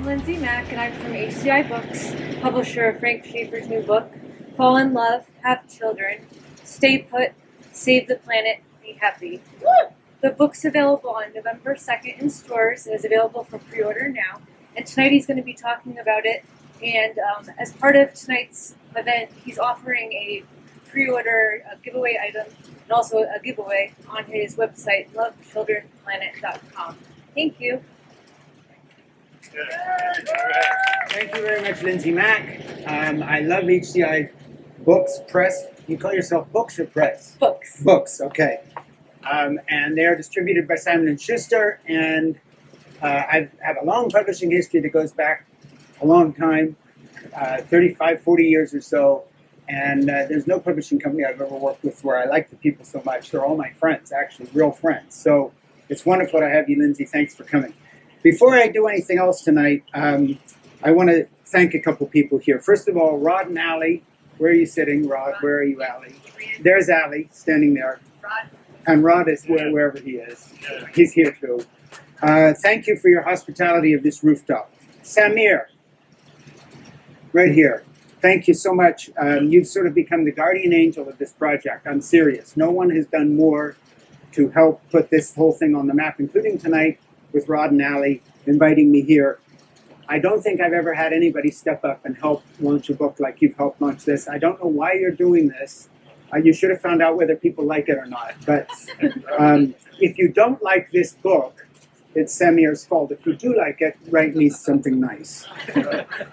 I'm Lindsay Mack, and I'm from HCI Books, publisher of Frank Schaeffer's new book, Fall in Love, Have Children, Stay Put, Save the Planet, Be Happy. The book's available on November 2nd in stores and is available for pre-order now. And tonight he's going to be talking about it. And as part of tonight's event, he's offering a pre-order giveaway item and also a giveaway on his website, lovechildrenplanet.com. Thank you. Thank you very much, Lindsay Mack. I love HCI Books Press. You call yourself Books or Press? Books. Books, okay. And they're distributed by Simon & Schuster, and I have a long publishing history that goes back a long time, 35, 40 years or so, and there's no publishing company I've ever worked with where I like the people so much. They're all my friends, actually, real friends. So it's wonderful to have you, Lindsay. Thanks for coming. Before I do anything else tonight, I want to thank a couple people here. First of all, Rod and Allie. Where are you sitting, Rod? Where are you, Allie? There's Allie, standing there. And Rod is wherever he is. He's here too. Thank you for your hospitality of this rooftop. Samir, right here. Thank you so much. You've sort of become the guardian angel of this project. I'm serious. No one has done more to help put this whole thing on the map, including tonight with Rod and Allie inviting me here. I don't think I've ever had anybody step up and help launch a book like you've helped launch this. I don't know why you're doing this. You should have found out whether people like it or not. But if you don't like this book, it's Samir's fault. If you do like it, write me something nice.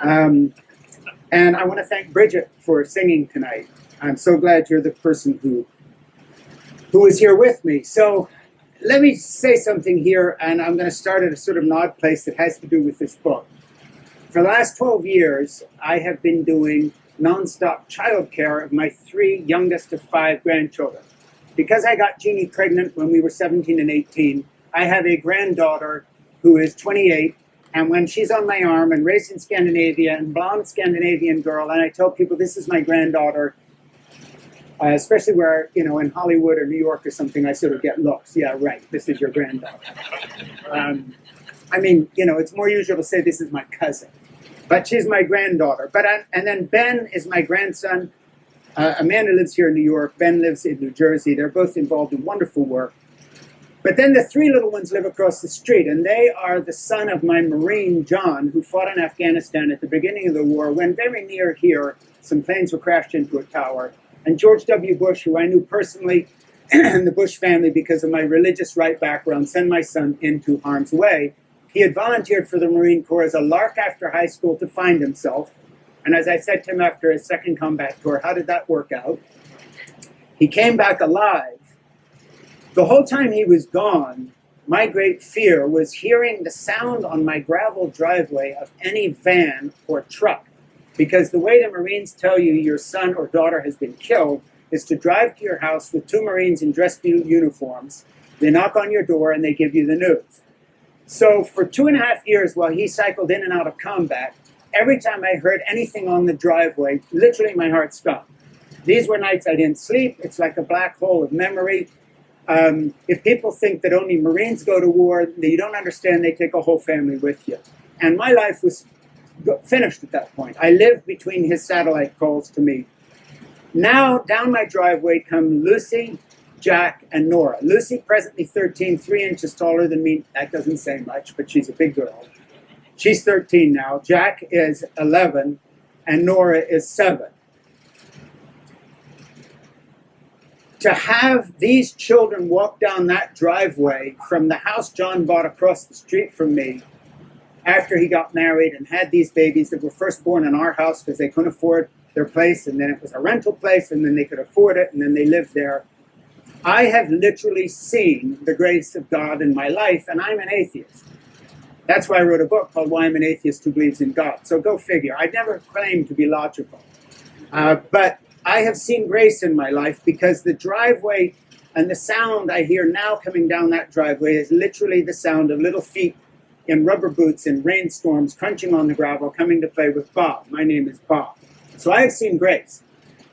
And I want to thank Bridget for singing tonight. I'm so glad you're the person who is here with me. So let me say something here, and I'm going to start at a sort of an odd place that has to do with this book. For the last 12 years, I have been doing nonstop childcare of my 3 youngest of 5 grandchildren. Because I got Jeannie pregnant when we were 17 and 18, I have a granddaughter who is 28, and when she's on my arm and raised in Scandinavia and blonde Scandinavian girl, and I tell people this is my granddaughter, especially where, you know, in Hollywood or New York or something, I sort of get looks. Yeah, right, this is your granddaughter. I mean, you know, it's more usual to say this is my cousin. But she's my granddaughter. And then Ben is my grandson. Amanda lives here in New York. Ben lives in New Jersey. They're both involved in wonderful work. But then the 3 little ones live across the street, and they are the son of my Marine, John, who fought in Afghanistan at the beginning of the war. When very near here, some planes were crashed into a tower. And George W. Bush, who I knew personally, and the Bush family, because of my religious right background, sent my son into harm's way. He had volunteered for the Marine Corps as a lark after high school to find himself. And as I said to him after his second combat tour, how did that work out? He came back alive. The whole time he was gone, my great fear was hearing the sound on my gravel driveway of any van or truck. Because the way the Marines tell you your son or daughter has been killed is to drive to your house with 2 Marines in dress uniforms. They knock on your door and they give you the news. So for 2.5 years while he cycled in and out of combat, every time I heard anything on the driveway, literally my heart stopped. These were nights I didn't sleep. It's like a black hole of memory. If people think that only Marines go to war, you don't understand, they take a whole family with you. And my life was finished at that point. I lived between his satellite calls to me. Now, down my driveway come Lucy, Jack, and Nora. Lucy, presently 13, 3 inches taller than me. That doesn't say much, but she's a big girl. She's 13 now. Jack is 11, and Nora is 7. To have these children walk down that driveway from the house John bought across the street from me after he got married and had these babies that were first born in our house because they couldn't afford their place, and then it was a rental place, and then they could afford it, and then they lived there. I have literally seen the grace of God in my life, and I'm an atheist. That's why I wrote a book called Why I'm an Atheist Who Believes in God. So go figure. I never claimed to be logical. But I have seen grace in my life because the driveway and the sound I hear now coming down that driveway is literally the sound of little feet in rubber boots in rainstorms crunching on the gravel coming to play with Bob. My name is Bob. So I have seen grace.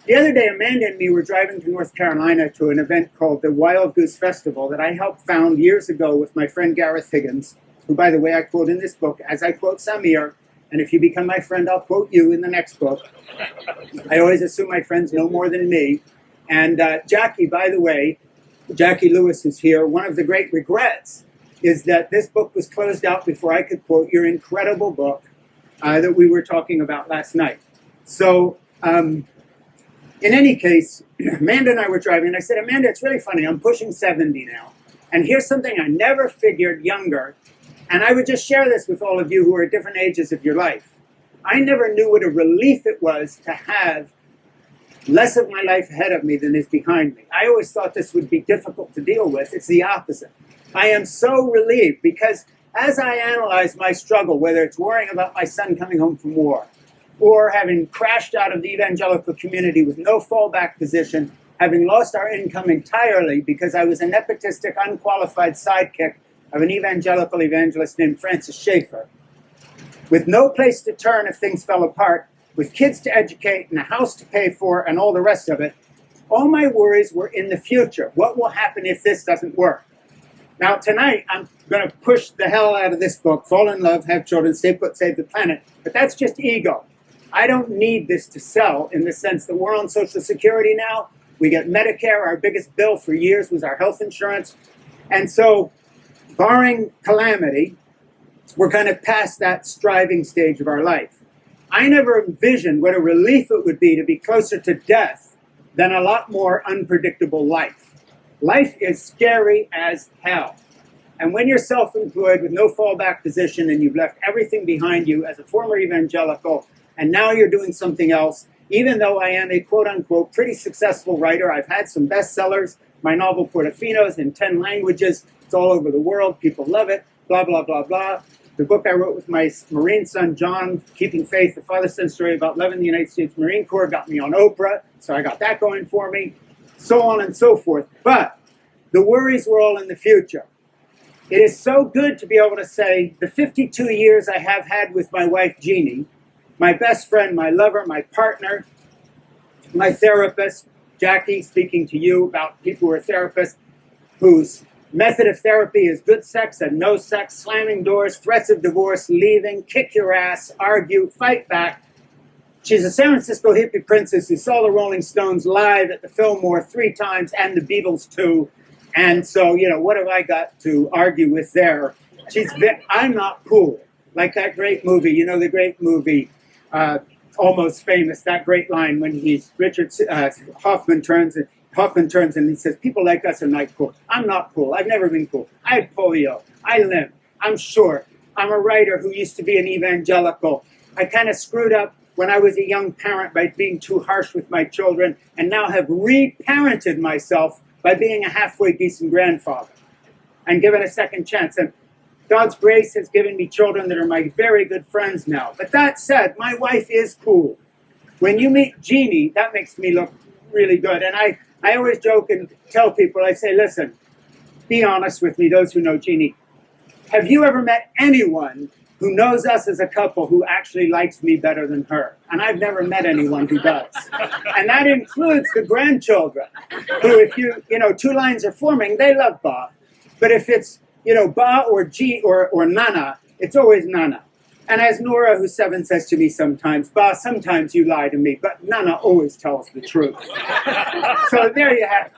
The other day, Amanda and me were driving to North Carolina to an event called the Wild Goose Festival that I helped found years ago with my friend Gareth Higgins. who, by the way, I quote in this book, as I quote Samir, and if you become my friend, I'll quote you in the next book. I always assume my friends know more than me. And Jackie, by the way, Jackie Lewis is here. One of the great regrets is that this book was closed out before I could quote your incredible book that we were talking about last night. So, in any case, Amanda and I were driving, and I said, Amanda, it's really funny. I'm pushing 70 now. And here's something I never figured younger. And I would just share this with all of you who are at different ages of your life. I never knew what a relief it was to have less of my life ahead of me than is behind me. I always thought this would be difficult to deal with. It's the opposite. I am so relieved because as I analyze my struggle, whether it's worrying about my son coming home from war, or having crashed out of the evangelical community with no fallback position, having lost our income entirely because I was a nepotistic, unqualified sidekick of an evangelical evangelist named Francis Schaeffer, with no place to turn if things fell apart, with kids to educate and a house to pay for and all the rest of it, all my worries were in the future. What will happen if this doesn't work? Now tonight, I'm going to push the hell out of this book, Fall in Love, Have Children, Stay Put, Save the Planet, but that's just ego. I don't need this to sell in the sense that we're on Social Security now. We get Medicare. Our biggest bill for years was our health insurance. And so, barring calamity, we're kind of past that striving stage of our life. I never envisioned what a relief it would be to be closer to death than a lot more unpredictable life. Life is scary as hell. And when you're self-employed with no fallback position and you've left everything behind you as a former evangelical, and now you're doing something else, even though I am a quote-unquote pretty successful writer, I've had some bestsellers, my novel Portofino's in 10 languages, it's all over the world, people love it, blah, blah, blah, blah. The book I wrote with my Marine son, John, Keeping Faith, the father-son story about loving the United States Marine Corps, got me on Oprah, so I got that going for me, so on and so forth. But the worries were all in the future. It is so good to be able to say the 52 years I have had with my wife, Jeannie, my best friend, my lover, my partner, my therapist, Jackie, speaking to you about people who are therapists, whose method of therapy is good sex and no sex, slamming doors, threats of divorce, leaving, kick your ass, argue, fight back. She's a San Francisco hippie princess who saw the Rolling Stones live at the Fillmore 3 times and the Beatles too. And so, you know, what have I got to argue with there? I'm not cool. Like that great movie, you know, the great movie, Almost Famous, that great line when Hoffman turns and he says, people like us are not cool. I'm not cool. I've never been cool. I had polio. I limp. I'm short. I'm a writer who used to be an evangelical. I kind of screwed up when I was a young parent by being too harsh with my children and now have reparented myself by being a halfway decent grandfather and given a second chance. And God's grace has given me children that are my very good friends now. But that said, my wife is cool. When you meet Jeannie, that makes me look really good. And I always joke and tell people, I say, listen, be honest with me, those who know Jeannie. Have you ever met anyone who knows us as a couple who actually likes me better than her? And I've never met anyone who does. And that includes the grandchildren, who if you 2 lines are forming, they love Ba. But if it's, Ba or G or Nana, it's always Nana. And as Nora, who's 7, says to me sometimes, Ba, sometimes you lie to me, but Nana always tells the truth. So there you have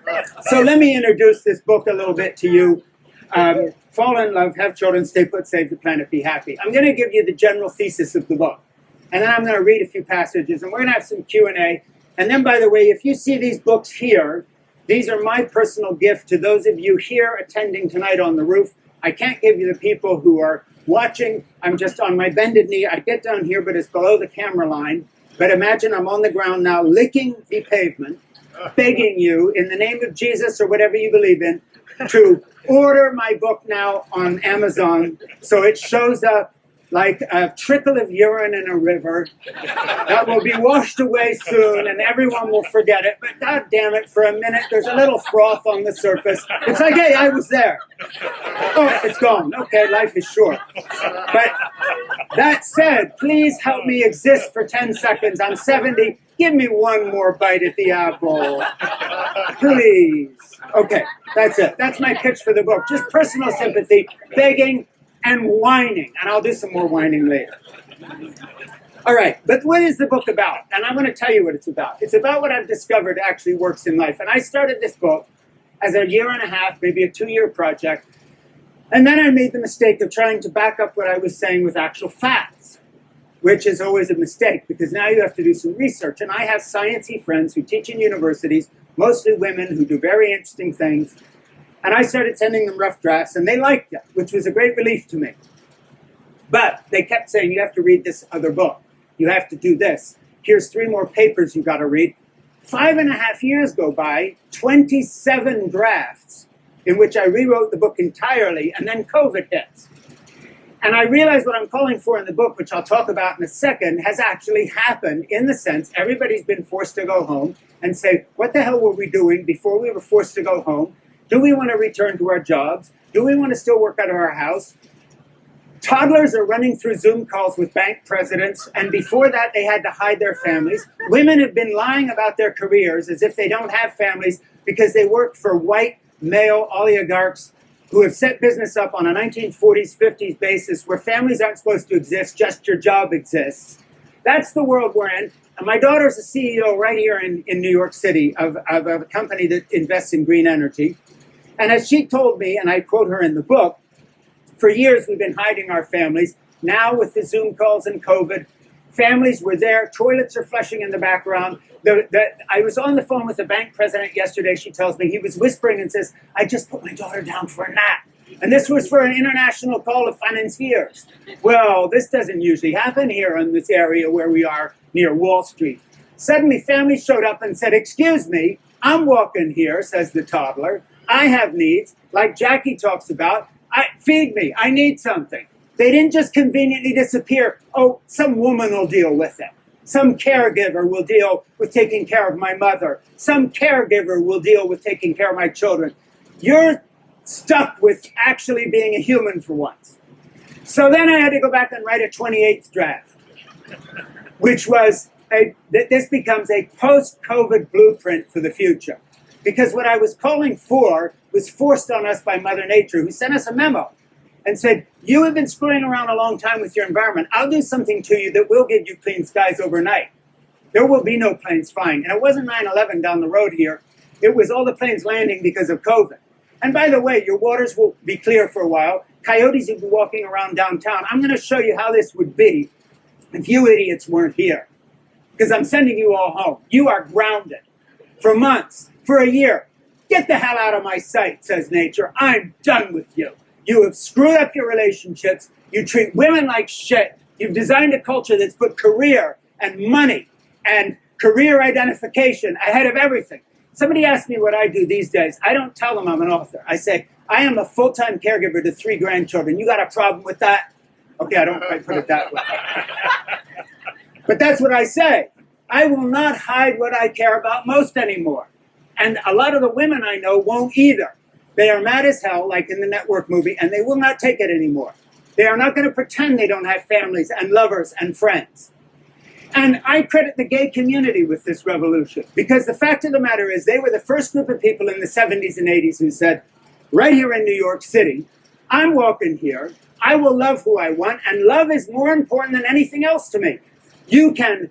it. So let me introduce this book a little bit to you. Fall in Love, Have Children, Stay Put, Save the Planet, Be Happy. I'm going to give you the general thesis of the book. And then I'm going to read a few passages, and we're going to have some Q&A. And then, by the way, if you see these books here, these are my personal gift to those of you here attending tonight on the roof. I can't give you the people who are watching. I'm just on my bended knee. I get down here, but it's below the camera line. But imagine I'm on the ground now, licking the pavement, begging you, in the name of Jesus or whatever you believe in, to order my book now on Amazon so it shows up like a trickle of urine in a river that will be washed away soon and everyone will forget it. But God damn it, for a minute, there's a little froth on the surface. It's like, hey, I was there. Oh, it's gone. Okay, life is short. But that said, please help me exist for 10 seconds. I'm 70. Give me one more bite at the apple. Please. Okay, that's it. That's my pitch for the book. Just personal sympathy, begging, and whining. And I'll do some more whining later. All right, but what is the book about? And I'm going to tell you what it's about. It's about what I've discovered actually works in life. And I started this book as a 1.5 year, maybe a 2-year project. And then I made the mistake of trying to back up what I was saying with actual facts, which is always a mistake because now you have to do some research. And I have sciencey friends who teach in universities, mostly women who do very interesting things. And I started sending them rough drafts, and they liked it, which was a great relief to me. But they kept saying, you have to read this other book. You have to do this. Here's 3 more papers you got to read. 5.5 years go by, 27 drafts, in which I rewrote the book entirely, and then COVID hits. And I realized what I'm calling for in the book, which I'll talk about in a second, has actually happened in the sense everybody's been forced to go home and say, what the hell were we doing before we were forced to go home? Do we want to return to our jobs? Do we want to still work out of our house? Toddlers are running through Zoom calls with bank presidents, and before that they had to hide their families. Women have been lying about their careers as if they don't have families because they work for white male oligarchs who have set business up on a 1940s, 50s basis where families aren't supposed to exist, just your job exists. That's the world we're in. And my daughter's a CEO right here in New York City of a company that invests in green energy. And as she told me, and I quote her in the book, for years we've been hiding our families. Now with the Zoom calls and COVID, families were there, toilets are flushing in the background. I was on the phone with the bank president yesterday, she tells me, he was whispering and says, I just put my daughter down for a nap. And this was for an international call of financiers. Well, this doesn't usually happen here in this area where we are near Wall Street. Suddenly families showed up and said, excuse me, I'm walking here, says the toddler. I have needs, like Jackie talks about. Feed me, I need something. They didn't just conveniently disappear. Oh, some woman will deal with it. Some caregiver will deal with taking care of my mother. Some caregiver will deal with taking care of my children. You're stuck with actually being a human for once. So then I had to go back and write a 28th draft, which was, this becomes a post-COVID blueprint for the future. Because what I was calling for was forced on us by Mother Nature, who sent us a memo and said, you have been screwing around a long time with your environment. I'll do something to you that will give you clean skies overnight. There will be no planes flying. And it wasn't 9/11 down the road here. It was all the planes landing because of COVID. And by the way, your waters will be clear for a while. Coyotes will be walking around downtown. I'm going to show you how this would be if you idiots weren't here. Because I'm sending you all home. You are grounded for months, for a year. Get the hell out of my sight, says nature. I'm done with you. You have screwed up your relationships. You treat women like shit. You've designed a culture that's put career and money and career identification ahead of everything. Somebody asked me what I do these days. I don't tell them I'm an author. I say, I am a full-time caregiver to 3 grandchildren. You got a problem with that? Okay, I don't quite put it that way. But that's what I say. I will not hide what I care about most anymore. And a lot of the women I know won't either. They are mad as hell, like in the Network movie, and they will not take it anymore. They are not going to pretend they don't have families and lovers and friends. And I credit the gay community with this revolution, because the fact of the matter is they were the first group of people in the 70s and 80s who said, right here in New York City, I'm walking here, I will love who I want, and love is more important than anything else to me. You can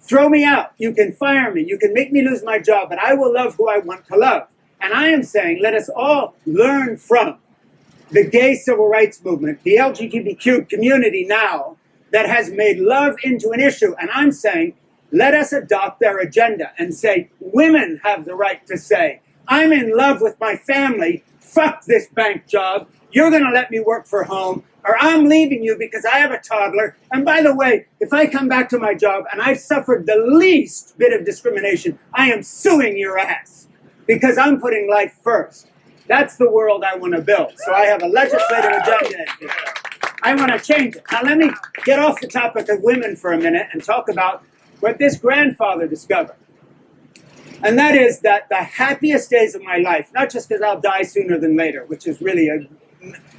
throw me out, you can fire me, you can make me lose my job, but I will love who I want to love. And I am saying, let us all learn from the gay civil rights movement, the LGBTQ community now, that has made love into an issue. And I'm saying, let us adopt their agenda and say, women have the right to say, I'm in love with my family, fuck this bank job, you're going to let me work for home, or I'm leaving you because I have a toddler. And by the way, if I come back to my job and I've suffered the least bit of discrimination, I am suing your ass because I'm putting life first. That's the world I want to build. So I have a legislative agenda here. I want to change it. Now let me get off the topic of women for a minute and talk about what this grandfather discovered. And that is that the happiest days of my life, not just because I'll die sooner than later, which is really a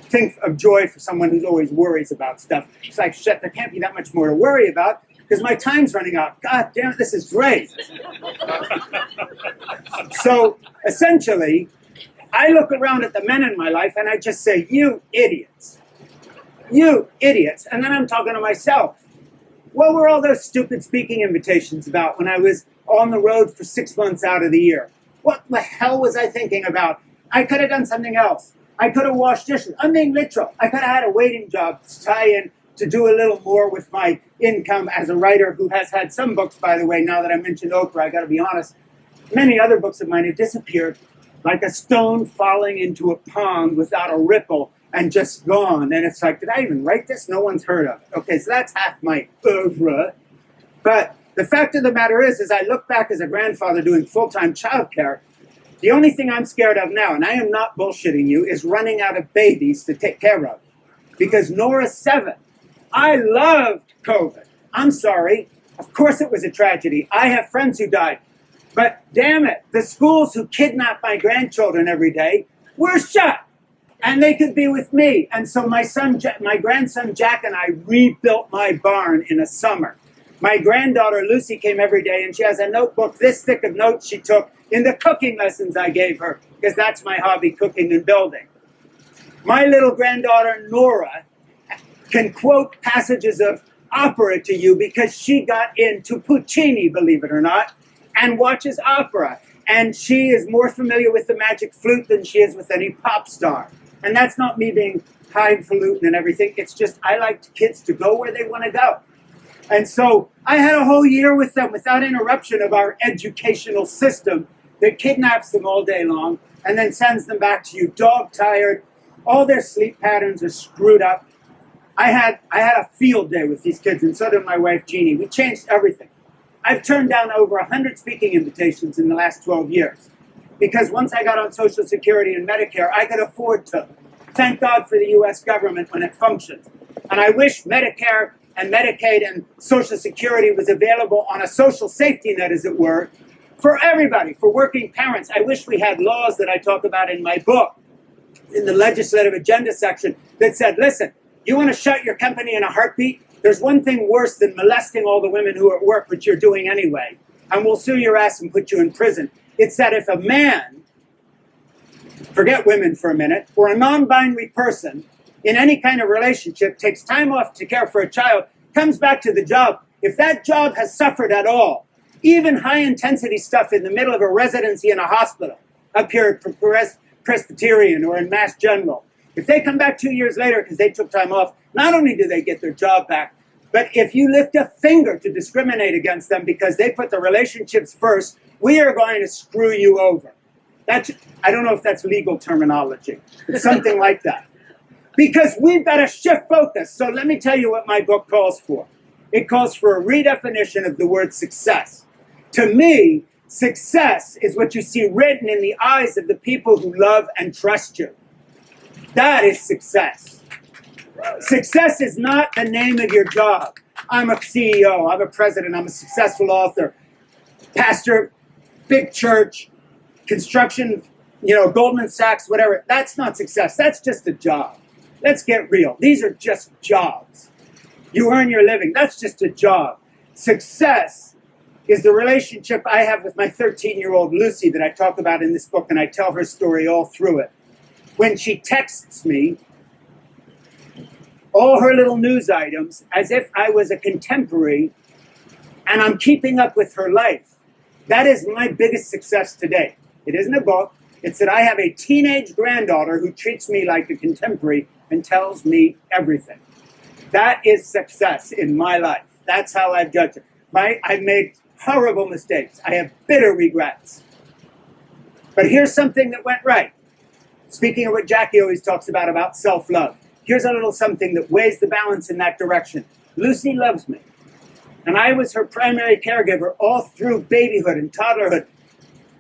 thing of joy for someone who always worries about stuff. It's like, shit, there can't be that much more to worry about because my time's running out. God damn it, this is great. So essentially, I look around at the men in my life and I just say, you idiots. You idiots. And then I'm talking to myself. What were all those stupid speaking invitations about when I was on the road for 6 months out of the year? What the hell was I thinking about? I could have done something else. I could have washed dishes. I'm being literal. I could have had a waiting job to tie in to do a little more with my income as a writer who has had some books, by the way, now that I mentioned Oprah, I got to be honest. Many other books of mine have disappeared like a stone falling into a pond without a ripple and just gone. And it's like, did I even write this? No one's heard of it. Okay, so that's half my oeuvre. But the fact of the matter is I look back as a grandfather doing full-time childcare. The only thing I'm scared of now, and I am not bullshitting you, is running out of babies to take care of. Because Nora's 7. I loved COVID. I'm sorry. Of course it was a tragedy. I have friends who died. But damn it, the schools who kidnap my grandchildren every day were shut. And they could be with me. And so my grandson Jack and I rebuilt my barn in a summer. My granddaughter Lucy came every day and she has a notebook this thick of notes she took in the cooking lessons I gave her, because that's my hobby, cooking and building. My little granddaughter Nora can quote passages of opera to you because she got into Puccini, believe it or not, and watches opera. And she is more familiar with the magic flute than she is with any pop star. And that's not me being highfalutin and everything. It's just I like kids to go where they want to go. And so I had a whole year with them without interruption of our educational system that kidnaps them all day long and then sends them back to you dog-tired. All their sleep patterns are screwed up. I had a field day with these kids, and so did my wife, Jeannie. We changed everything. I've turned down over 100 speaking invitations in the last 12 years. Because once I got on Social Security and Medicare, I could afford to. Thank God for the U.S. government when it functions. And I wish Medicare and Medicaid and Social Security was available on a social safety net, as it were, for everybody, for working parents. I wish we had laws that I talk about in my book, in the legislative agenda section, that said, listen, you want to shut your company in a heartbeat? There's one thing worse than molesting all the women who are at work, which you're doing anyway, and we'll sue your ass and put you in prison. It's that if a man, forget women for a minute, or a non-binary person in any kind of relationship takes time off to care for a child, comes back to the job, if that job has suffered at all, even high-intensity stuff in the middle of a residency in a hospital, up here at Presbyterian or in Mass General, if they come back 2 years later because they took time off, not only do they get their job back, but if you lift a finger to discriminate against them because they put the relationships first, we are going to screw you over. I don't know if that's legal terminology. It's something like that. Because we've got to shift focus. So let me tell you what my book calls for. It calls for a redefinition of the word success. To me, success is what you see written in the eyes of the people who love and trust you. That is success. Success is not the name of your job. I'm a CEO, I'm a president, I'm a successful author, pastor, big church, construction, Goldman Sachs, whatever. That's not success. That's just a job. Let's get real. These are just jobs. You earn your living. That's just a job. Success is the relationship I have with my 13-year-old Lucy that I talk about in this book, and I tell her story all through it. When she texts me all her little news items as if I was a contemporary and I'm keeping up with her life. That is my biggest success today. It isn't a book. It's that I have a teenage granddaughter who treats me like a contemporary and tells me everything. That is success in my life. That's how I've judged it. I've made horrible mistakes. I have bitter regrets. But here's something that went right. Speaking of what Jackie always talks about self-love. Here's a little something that weighs the balance in that direction. Lucy loves me. And I was her primary caregiver all through babyhood and toddlerhood.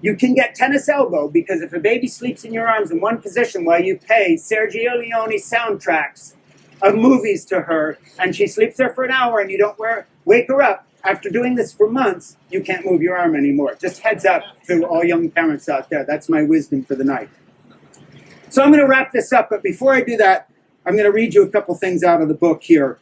You can get tennis elbow because if a baby sleeps in your arms in one position while you pay Sergio Leone soundtracks of movies to her, and she sleeps there for an hour and you don't wake her up, after doing this for months, you can't move your arm anymore. Just heads up to all young parents out there. That's my wisdom for the night. So I'm going to wrap this up, but before I do that, I'm going to read you a couple things out of the book here.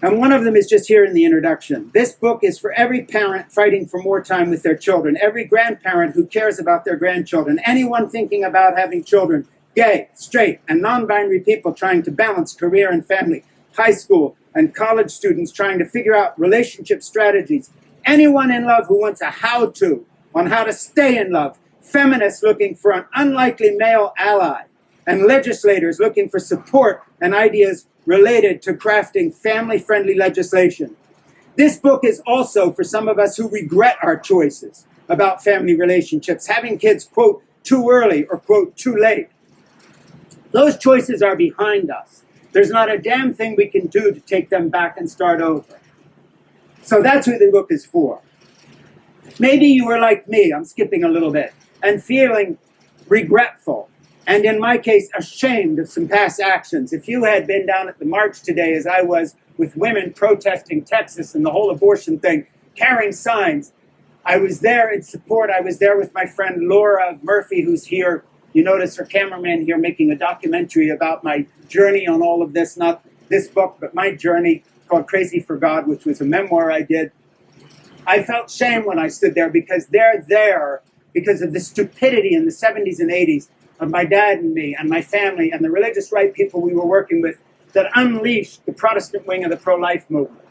And one of them is just here in the introduction. This book is for every parent fighting for more time with their children, every grandparent who cares about their grandchildren, anyone thinking about having children, gay, straight, and non-binary people trying to balance career and family, high school and college students trying to figure out relationship strategies, anyone in love who wants a how-to on how to stay in love, feminists looking for an unlikely male ally, and legislators looking for support and ideas related to crafting family-friendly legislation. This book is also for some of us who regret our choices about family relationships, having kids, quote, too early or, quote, too late. Those choices are behind us. There's not a damn thing we can do to take them back and start over. So that's who the book is for. Maybe you were like me, I'm skipping a little bit, and feeling regretful, and in my case, ashamed of some past actions. If you had been down at the march today, as I was, with women protesting Texas and the whole abortion thing, carrying signs, I was there in support. I was there with my friend Laura Murphy, who's here. You notice her cameraman here making a documentary about my journey on all of this, not this book, but my journey called Crazy for God, which was a memoir I did. I felt shame when I stood there because they're there because of the stupidity in the 70s and 80s of my dad and me and my family and the religious right people we were working with that unleashed the Protestant wing of the pro-life movement.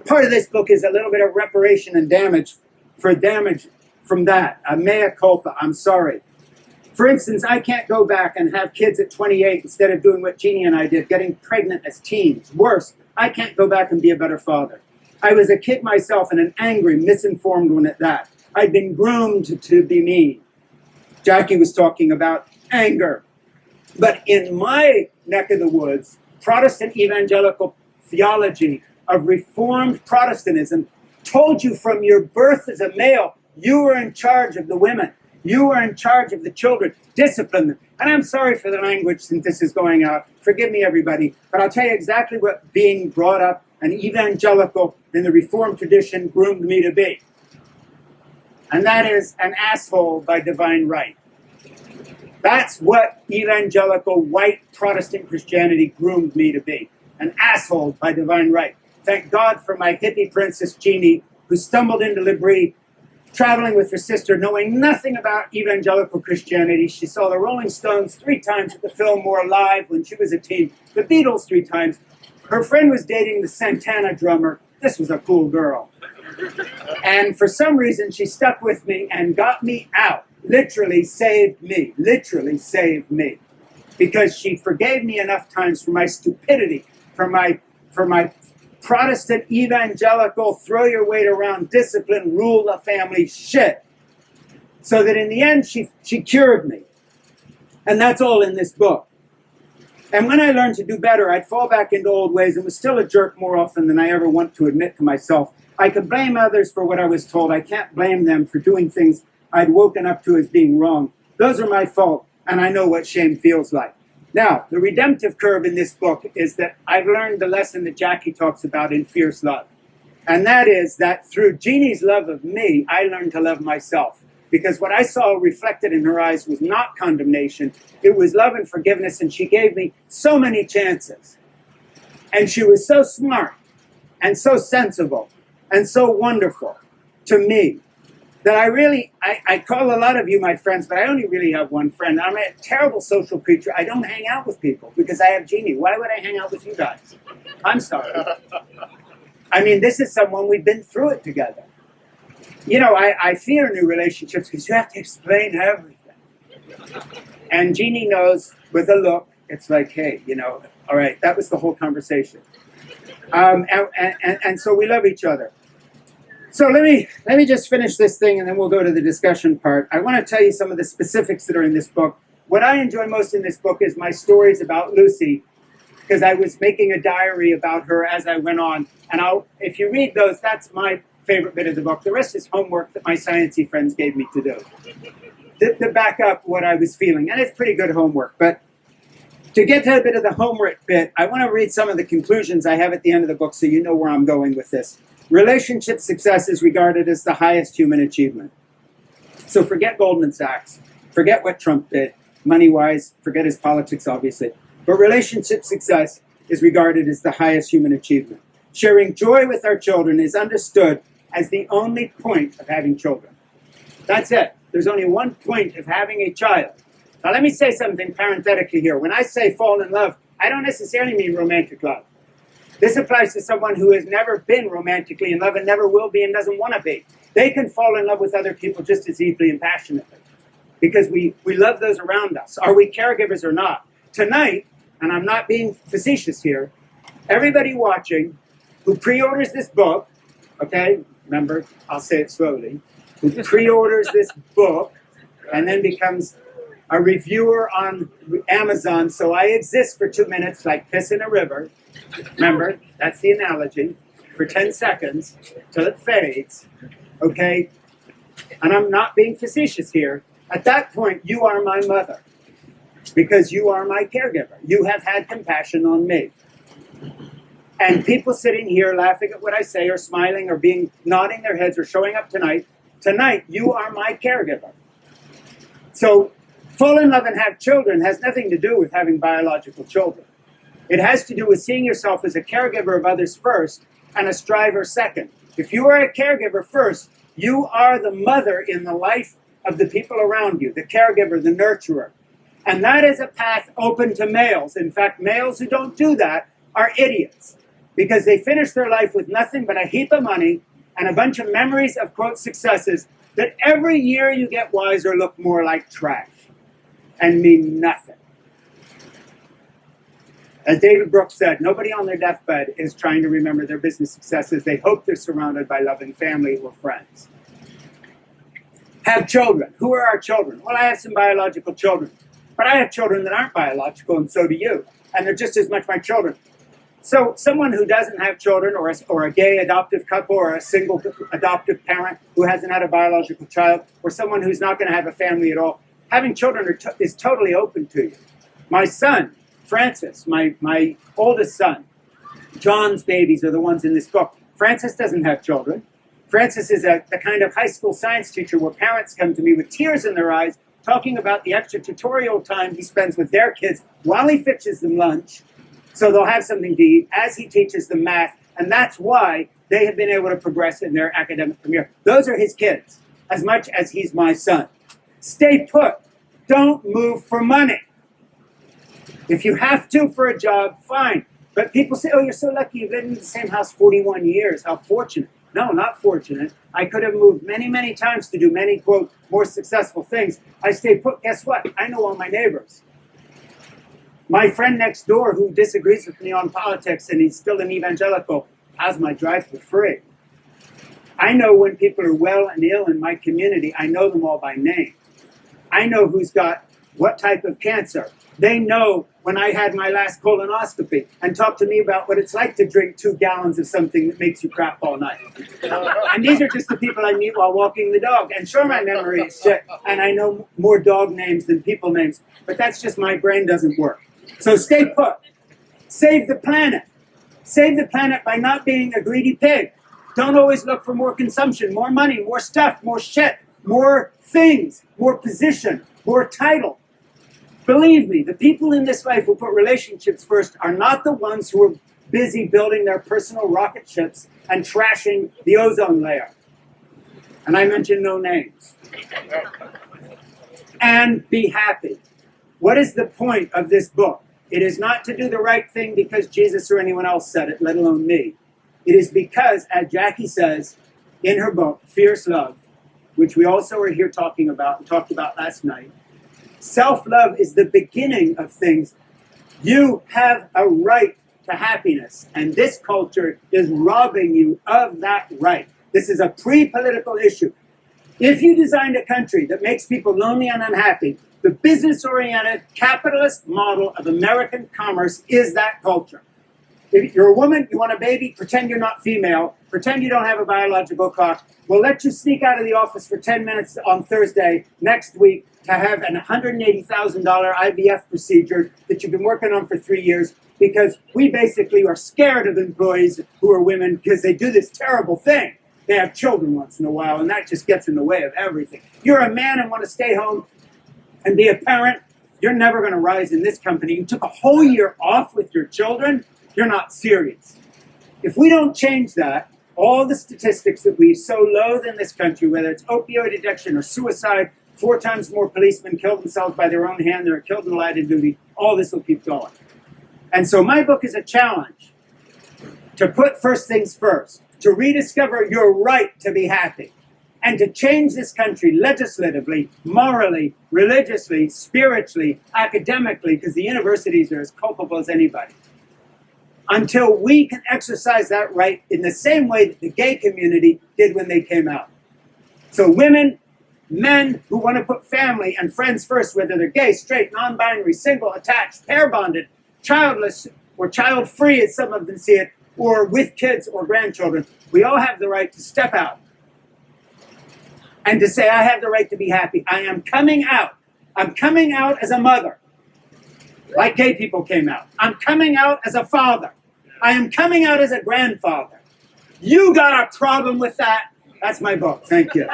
Part of this book is a little bit of reparation and damage from that. A mea culpa, I'm sorry. For instance, I can't go back and have kids at 28 instead of doing what Jeannie and I did, getting pregnant as teens. Worse, I can't go back and be a better father. I was a kid myself and an angry, misinformed one at that. I'd been groomed to be mean. Jackie was talking about anger. But in my neck of the woods, Protestant evangelical theology of Reformed Protestantism told you from your birth as a male, you were in charge of the women. You were in charge of the children. Discipline them. And I'm sorry for the language since this is going out. Forgive me, everybody. But I'll tell you exactly what being brought up an evangelical in the Reformed tradition groomed me to be. And that is an asshole by divine right. That's what evangelical white Protestant Christianity groomed me to be. An asshole by divine right. Thank God for my hippie princess Jeannie, who stumbled into L'Abri, traveling with her sister, knowing nothing about evangelical Christianity. She saw the Rolling Stones 3 times at the Fillmore live when she was a teen, the Beatles 3 times. Her friend was dating the Santana drummer. This was a cool girl. And for some reason, she stuck with me and got me out. Literally saved me. Literally saved me. Because she forgave me enough times for my stupidity, for my Protestant evangelical throw your weight around discipline, rule the family shit. So that in the end, she cured me. And that's all in this book. And when I learned to do better, I'd fall back into old ways and was still a jerk more often than I ever want to admit to myself. I could blame others for what I was told. I can't blame them for doing things I'd woken up to as being wrong. Those are my fault, and I know what shame feels like. Now, the redemptive curve in this book is that I've learned the lesson that Jackie talks about in Fierce Love. And that is that through Jeannie's love of me, I learned to love myself. Because what I saw reflected in her eyes was not condemnation. It was love and forgiveness, and she gave me so many chances. And she was so smart and so sensible and so wonderful to me that I call a lot of you my friends, but I only really have one friend. I'm a terrible social creature. I don't hang out with people because I have Jeannie. Why would I hang out with you guys? I'm sorry. I mean, this is someone we've been through it together. You know, I fear new relationships because you have to explain everything. And Jeannie knows with a look, it's like, hey, you know, all right, that was the whole conversation. And so we love each other. So let me just finish this thing and then we'll go to the discussion part. I want to tell you some of the specifics that are in this book. What I enjoy most in this book is my stories about Lucy, because I was making a diary about her as I went on. And if you read those, that's my favorite bit of the book. The rest is homework that my sciencey friends gave me to do. To back up what I was feeling. And it's pretty good homework. But to get to a bit of the homework bit, I want to read some of the conclusions I have at the end of the book so you know where I'm going with this. Relationship success is regarded as the highest human achievement. So forget Goldman Sachs. Forget what Trump did, money-wise. Forget his politics, obviously. But relationship success is regarded as the highest human achievement. Sharing joy with our children is understood as the only point of having children. That's it. There's only one point of having a child. Now let me say something parenthetically here. When I say fall in love, I don't necessarily mean romantic love. This applies to someone who has never been romantically in love and never will be and doesn't want to be. They can fall in love with other people just as deeply and passionately because we love those around us. Are we caregivers or not? Tonight, and I'm not being facetious here, everybody watching who pre-orders this book, okay, remember, I'll say it slowly, who pre-orders this book and then becomes a reviewer on Amazon, so I exist for 2 minutes like piss in a river. Remember, that's the analogy, for 10 seconds till it fades, okay? And I'm not being facetious here. At that point, you are my mother because you are my caregiver. You have had compassion on me. And people sitting here laughing at what I say or smiling or nodding their heads or showing up tonight, you are my caregiver. So fall in love and have children has nothing to do with having biological children. It has to do with seeing yourself as a caregiver of others first and a striver second. If you are a caregiver first, you are the mother in the life of the people around you, the caregiver, the nurturer. And that is a path open to males. In fact, males who don't do that are idiots because they finish their life with nothing but a heap of money and a bunch of memories of, quote, successes that every year you get wiser look more like trash and mean nothing. As David Brooks said, nobody on their deathbed is trying to remember their business successes. They hope they're surrounded by loving family or friends. Have children. Who are our children? Well, I have some biological children. But I have children that aren't biological, and so do you. And they're just as much my children. So someone who doesn't have children, or a gay adoptive couple, or a single adoptive parent who hasn't had a biological child, or someone who's not going to have a family at all, having children is totally open to you. My son, Francis, my oldest son, John's babies are the ones in this book. Francis doesn't have children. Francis is the kind of high school science teacher where parents come to me with tears in their eyes talking about the extra tutorial time he spends with their kids while he fixes them lunch so they'll have something to eat as he teaches them math. And that's why they have been able to progress in their academic career. Those are his kids, as much as he's my son. Stay put. Don't move for money. If you have to for a job, fine. But people say, oh, you're so lucky. You've lived in the same house 41 years. How fortunate. No, not fortunate. I could have moved many, many times to do many, quote, more successful things. I stay put. Guess what? I know all my neighbors. My friend next door who disagrees with me on politics and he's still an evangelical has my drive for free. I know when people are well and ill in my community. I know them all by name. I know who's got what type of cancer. They know when I had my last colonoscopy and talk to me about what it's like to drink 2 gallons of something that makes you crap all night. And these are just the people I meet while walking the dog. And sure, my memory is shit, and I know more dog names than people names, but that's just my brain doesn't work. So stay put. Save the planet. Save the planet by not being a greedy pig. Don't always look for more consumption, more money, more stuff, more shit, more things, more position, more title. Believe me, the people in this life who put relationships first are not the ones who are busy building their personal rocket ships and trashing the ozone layer. And I mention no names. And be happy. What is the point of this book? It is not to do the right thing because Jesus or anyone else said it, let alone me. It is because, as Jackie says in her book, Fierce Love, which we also are here talking about and talked about last night, self-love is the beginning of things. You have a right to happiness, and this culture is robbing you of that right. This is a pre-political issue. If you designed a country that makes people lonely and unhappy, the business-oriented capitalist model of American commerce is that culture. If you're a woman, you want a baby, pretend you're not female, pretend you don't have a biological clock. We'll let you sneak out of the office for 10 minutes on Thursday next week to have an $180,000 IVF procedure that you've been working on for 3 years because we basically are scared of employees who are women because they do this terrible thing. They have children once in a while, and that just gets in the way of everything. You're a man and want to stay home and be a parent. You're never going to rise in this company. You took a whole year off with your children. you're not serious. If we don't change that, all the statistics that we so loathe in this country, whether it's opioid addiction or suicide, 4 times more policemen kill themselves by their own hand than are killed in the line of duty, all this will keep going. And so my book is a challenge to put first things first, to rediscover your right to be happy, and to change this country legislatively, morally, religiously, spiritually, academically, because the universities are as culpable as anybody, until we can exercise that right in the same way that the gay community did when they came out. So women, men who want to put family and friends first, whether they're gay, straight, non-binary, single, attached, pair-bonded, childless, or child-free, as some of them see it, or with kids or grandchildren, we all have the right to step out and to say, I have the right to be happy. I am coming out. I'm coming out as a mother, like gay people came out. I'm coming out as a father. I am coming out as a grandfather. You got a problem with that? That's my book. Thank you.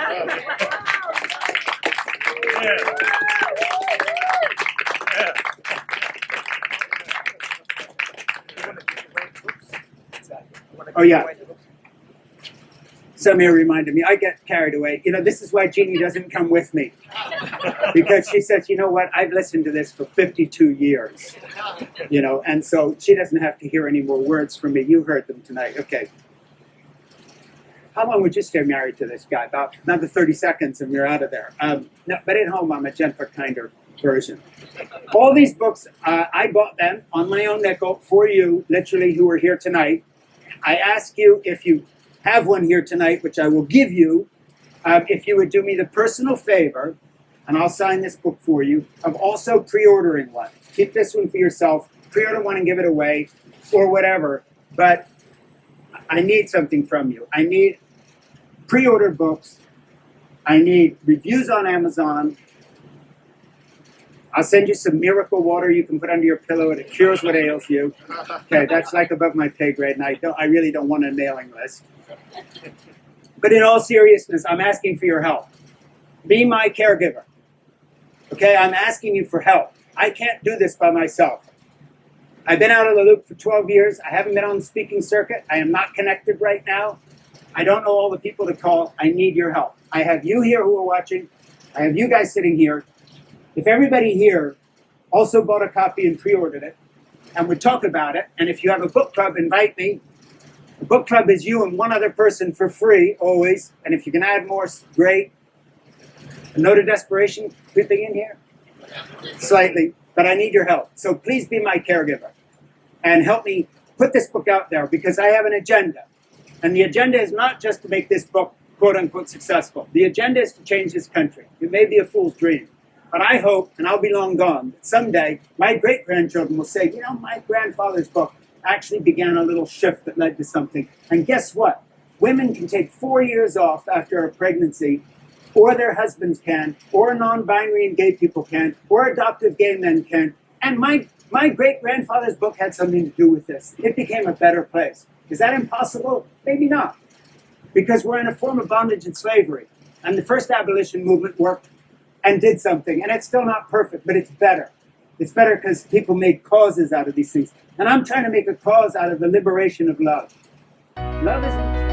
Oh, yeah. Samir reminded me, I get carried away. You know, this is why Jeannie doesn't come with me. Because she says, you know what, I've listened to this for 52 years. You know, and so she doesn't have to hear any more words from me. You heard them tonight. Okay. How long would you stay married to this guy? About another 30 seconds and we're out of there. No, but at home, I'm a gentler, kinder version. All these books, I bought them on my own nickel for you, literally, who are here tonight. I ask you, if you have one here tonight, which I will give you, if you would do me the personal favor, and I'll sign this book for you, of also pre-ordering one. Keep this one for yourself, pre-order one and give it away, or whatever, but I need something from you. I need pre-ordered books. I need reviews on Amazon. I'll send you some miracle water you can put under your pillow and it cures what ails you. Okay, that's like above my pay grade, and I really don't want a mailing list. But in all seriousness, I'm asking for your help. Be my caregiver. Okay, I'm asking you for help. I can't do this by myself. I've been out of the loop for 12 years. I haven't been on the speaking circuit. I am not connected right now. I don't know all the people to call. I need your help. I have you here who are watching. I have you guys sitting here. If everybody here also bought a copy and pre-ordered it, and would talk about it, and if you have a book club, invite me. The book club is you and one other person for free, always, and if you can add more, great. A note of desperation creeping in here? Slightly, but I need your help. So please be my caregiver, and help me put this book out there, because I have an agenda. And the agenda is not just to make this book, quote-unquote, successful. The agenda is to change this country. It may be a fool's dream. But I hope, and I'll be long gone, that someday my great-grandchildren will say, you know, my grandfather's book actually began a little shift that led to something. And guess what? Women can take 4 years off after a pregnancy, or their husbands can, or non-binary and gay people can, or adoptive gay men can. And my great-grandfather's book had something to do with this. It became a better place. Is that impossible? Maybe not. Because we're in a form of bondage and slavery. And the first abolition movement worked and did something. And it's still not perfect, but it's better. It's better because people made causes out of these things. And I'm trying to make a cause out of the liberation of love. Love isn't